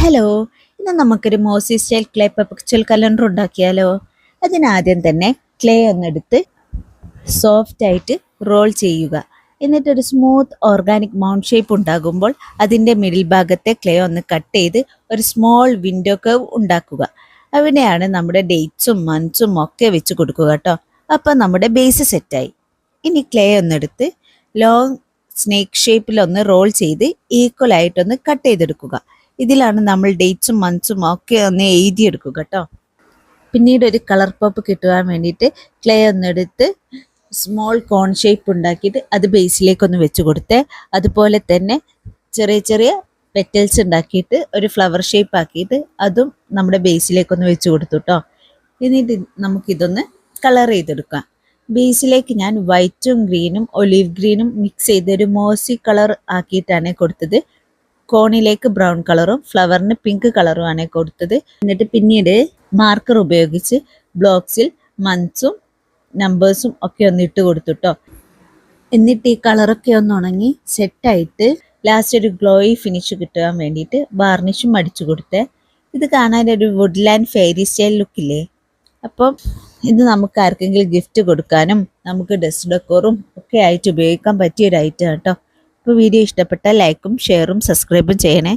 Hello, ഇന്ന് നമുക്കൊരു മോസി style clay picture calendar ഉണ്ടാക്കിയാലോ? അതിനാദ്യം തന്നെ ക്ലേ ഒന്നെടുത്ത് സോഫ്റ്റ് ആയിട്ട് റോൾ ചെയ്യുക. എന്നിട്ടൊരു സ്മൂത്ത് ഓർഗാനിക് മൗണ്ട് ഷേപ്പ് ഉണ്ടാകുമ്പോൾ അതിൻ്റെ മിഡിൽ ഭാഗത്തെ ക്ലേ ഒന്ന് കട്ട് ചെയ്ത് ഒരു സ്മോൾ വിൻഡോ കർവ് ഉണ്ടാക്കുക. അവിടെയാണ് നമ്മുടെ ഡേറ്റ്സും മന്ത്സും ഒക്കെ വെച്ച് കൊടുക്കുക കേട്ടോ. അപ്പം നമ്മുടെ ബേസ് സെറ്റായി. ഇനി ക്ലേ ഒന്നെടുത്ത് ലോങ് സ്നേക്ക് ഷേപ്പിലൊന്ന് റോൾ ചെയ്ത് ഈക്വൽ ആയിട്ടൊന്ന് കട്ട് ചെയ്തെടുക്കുക. ഇതിലാണ് നമ്മൾ ഡേറ്റ്സും മന്ത്സും ഒക്കെ ഒന്ന് എഴുതിയെടുക്കുക കേട്ടോ. പിന്നീട് ഒരു കളർ പോപ്പ് കിട്ടുവാൻ വേണ്ടിയിട്ട് ക്ലേ ഒന്നെടുത്ത് സ്മോൾ കോൺ ഷേപ്പ് ഉണ്ടാക്കിയിട്ട് അത് ബേസിലേക്കൊന്ന് വെച്ച് കൊടുത്തേ. അതുപോലെ തന്നെ ചെറിയ ചെറിയ പെറ്റൽസ് ഉണ്ടാക്കിയിട്ട് ഒരു ഫ്ലവർ ഷേപ്പ് ആക്കിയിട്ട് അതും നമ്മുടെ ബേസിലേക്കൊന്ന് വെച്ച് കൊടുത്തു കേട്ടോ. എന്നിട്ട് നമുക്കിതൊന്ന് കളർ ചെയ്തെടുക്കാം. ബേസിലേക്ക് ഞാൻ വൈറ്റും ഗ്രീനും ഒലീവ് ഗ്രീനും മിക്സ് ചെയ്തൊരു മോസി കളർ ആക്കിയിട്ടാണ് കൊടുത്തത്. കോണിലേക്ക് ബ്രൗൺ കളറും ഫ്ലവറിന് പിങ്ക് കളറുമാണ് കൊടുത്തത്. എന്നിട്ട് പിന്നീട് മാർക്കർ ഉപയോഗിച്ച് ബ്ലോക്സിൽ മന്ത്സും നമ്പേഴ്സും ഒക്കെ ഒന്ന് ഇട്ട് കൊടുത്തുട്ടോ. എന്നിട്ട് ഈ കളറൊക്കെ ഒന്ന് ഉണങ്ങി സെറ്റായിട്ട് ലാസ്റ്റ് ഒരു ഗ്ലോയി ഫിനിഷ് കിട്ടാൻ വേണ്ടിയിട്ട് വാർണിഷും അടിച്ചു കൊടുത്തേ. ഇത് കാണാൻ ഒരു വുഡ്ലാൻഡ് ഫെയറി സ്റ്റൈൽ ലുക്കില്ലേ. അപ്പം ഇത് നമുക്ക് ആർക്കെങ്കിലും ഗിഫ്റ്റ് കൊടുക്കാനും നമുക്ക് ഡ്രസ് ഡെക്കോറും ഒക്കെ ആയിട്ട് ഉപയോഗിക്കാൻ പറ്റിയ ഒരു ഐറ്റം കേട്ടോ. അപ്പോൾ വീഡിയോ ഇഷ്ടപ്പെട്ടാൽ ലൈക്കും ഷെയറും സബ്സ്ക്രൈബും ചെയ്യണേ.